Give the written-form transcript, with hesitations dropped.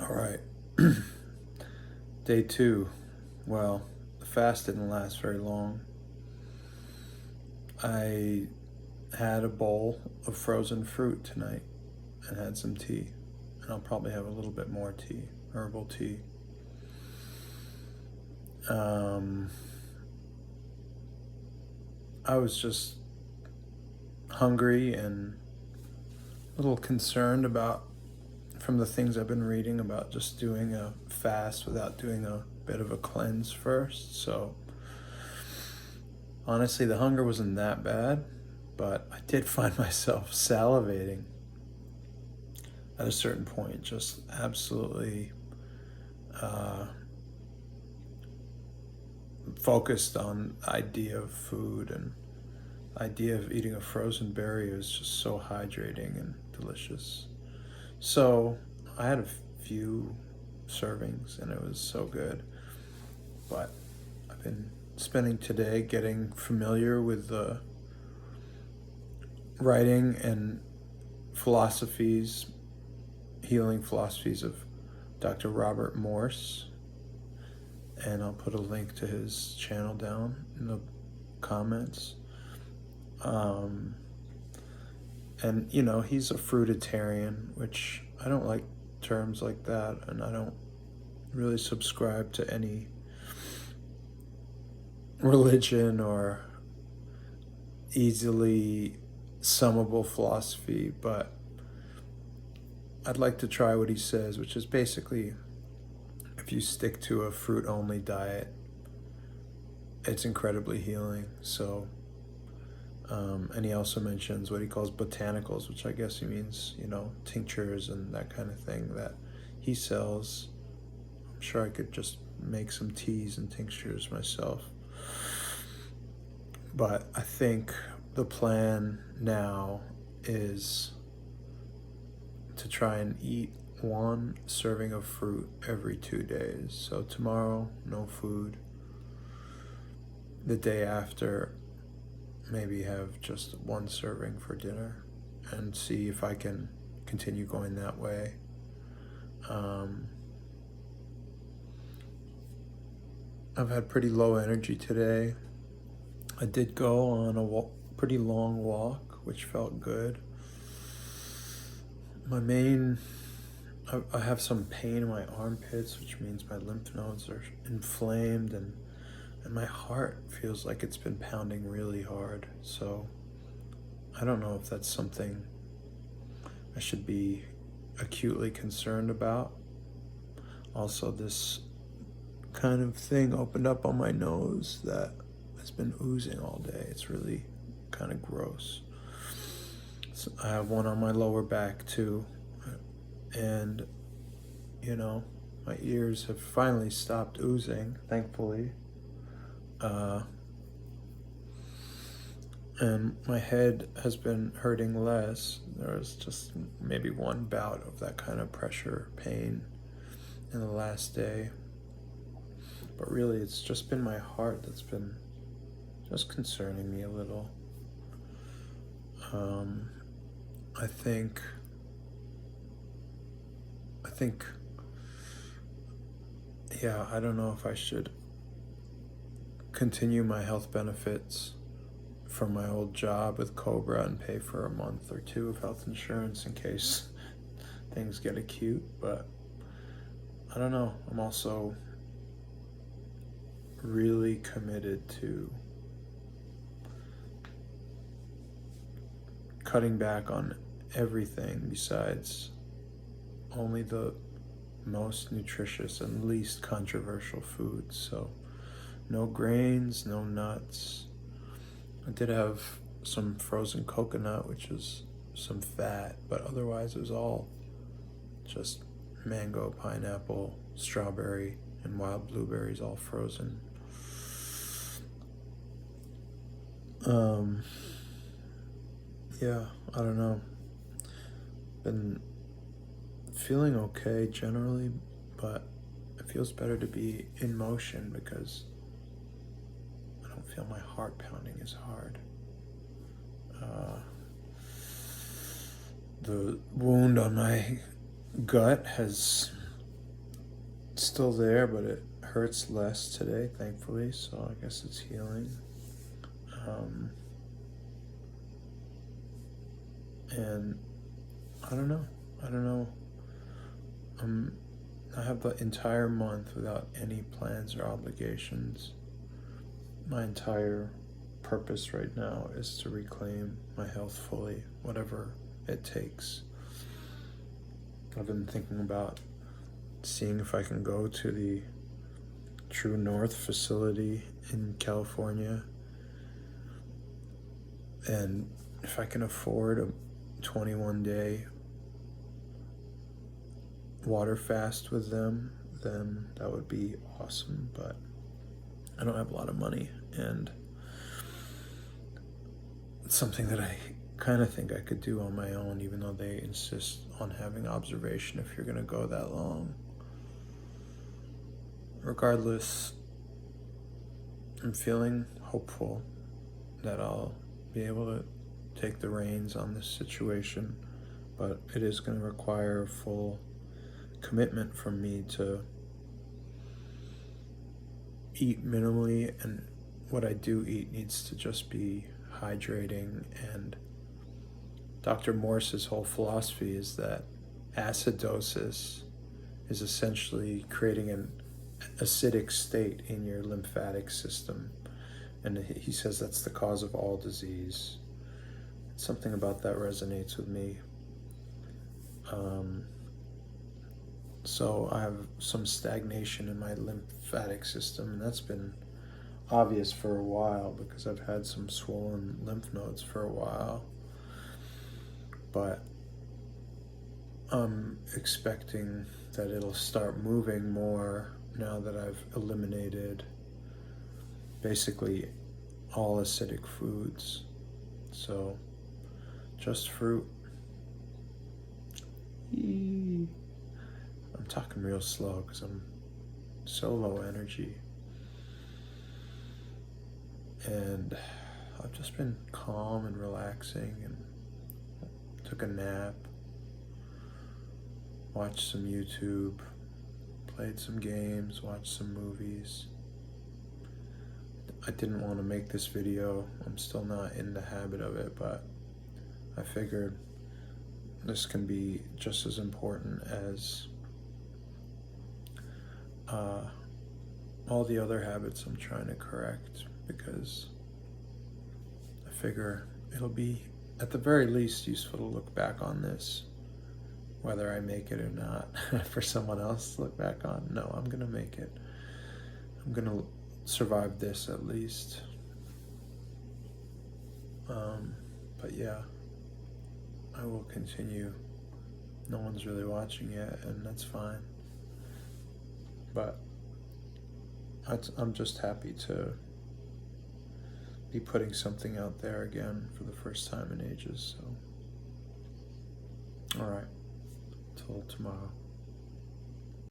All right. Day two. Well, the fast didn't last very long. I had a bowl of frozen fruit tonight and had some tea. And I'll probably have a little bit more tea, herbal tea. Um, I was just hungry and a little concerned about, from the things I've been reading, about just doing a fast without doing a bit of a cleanse first. So honestly, the hunger wasn't that bad, but I did find myself salivating at a certain point, just absolutely uh, focused on the idea of food, and the idea of eating a frozen berry is just so hydrating and delicious. So I had a few servings and it was so good, but I've been spending today getting familiar with the writing and philosophies, healing philosophies of Dr. Robert Morse, and I'll put a link to his channel down in the comments. Um, and he's a fruitarian, which I don't like terms like that, and I don't really subscribe to any religion or easily summable philosophy, but I'd like to try what he says, which is basically, if you stick to a fruit only diet, it's incredibly healing. So and he also mentions what he calls botanicals, which I guess he means, tinctures and that kind of thing that he sells. I'm sure I could just make some teas and tinctures myself. But I think the plan now is to try and eat one serving of fruit every 2 days. So tomorrow, no food. The day after, maybe have just one serving for dinner and see if I can continue going that way. I've had pretty low energy today. I did go on a pretty long walk, which felt good. I have some pain in my armpits, which means my lymph nodes are inflamed, and my heart feels like it's been pounding really hard. So I don't know if that's something I should be acutely concerned about. Also, this kind of thing opened up on my nose that has been oozing all day. It's really kind of gross. So I have one on my lower back too, and my ears have finally stopped oozing, thankfully. And my head has been hurting less. There was just maybe one bout of that kind of pressure pain in the last day. But really, it's just been my heart that's been just concerning me a little. I think, yeah, I don't know if I should continue my health benefits from my old job with Cobra and pay for a month or two of health insurance in case things get acute, but I don't know. I'm also really committed to cutting back on everything besides only the most nutritious and least controversial foods. So no grains, no nuts. I did have some frozen coconut, which is some fat, but otherwise it was all just mango, pineapple, strawberry, and wild blueberries, all frozen. Yeah, I don't know. Been feeling okay generally, but it feels better to be in motion because I don't feel my heart pounding as hard. The wound on my gut has It's still there, but it hurts less today, thankfully, so I guess it's healing. Um, and I don't know. I don't know. I have the entire month without any plans or obligations. My entire purpose right now is to reclaim my health fully, whatever it takes. I've been thinking about seeing if I can go to the True North facility in California, and if I can afford a 21-day water fast with them, then that would be awesome. But I don't have a lot of money, and it's something that I kind of think I could do on my own, even though they insist on having observation if you're going to go that long. Regardless, I'm feeling hopeful that I'll be able to take the reins on this situation, but it is going to require a full commitment from me to eat minimally, and what I do eat needs to just be hydrating. And Dr. Morse's whole philosophy is that acidosis is essentially creating an acidic state in your lymphatic system, and he says that's the cause of all disease. Something about that resonates with me. So I have some stagnation in my lymphatic system, and that's been obvious for a while because I've had some swollen lymph nodes for a while. But I'm expecting that it'll start moving more now that I've eliminated basically all acidic foods. So just fruit. I'm talking real slow because I'm so low energy. And I've just been calm and relaxing, and took a nap, watched some YouTube, played some games, watched some movies. I didn't want to make this video. I'm still not in the habit of it, but I figured this can be just as important as all the other habits I'm trying to correct, because I figure it'll be at the very least useful to look back on this, whether I make it or not. For someone else to look back on, no, I'm gonna make it. I'm gonna survive this at least. But yeah, I will continue. No one's really watching yet, and that's fine. But I'm just happy to be putting something out there again for the first time in ages. So, all right, till tomorrow.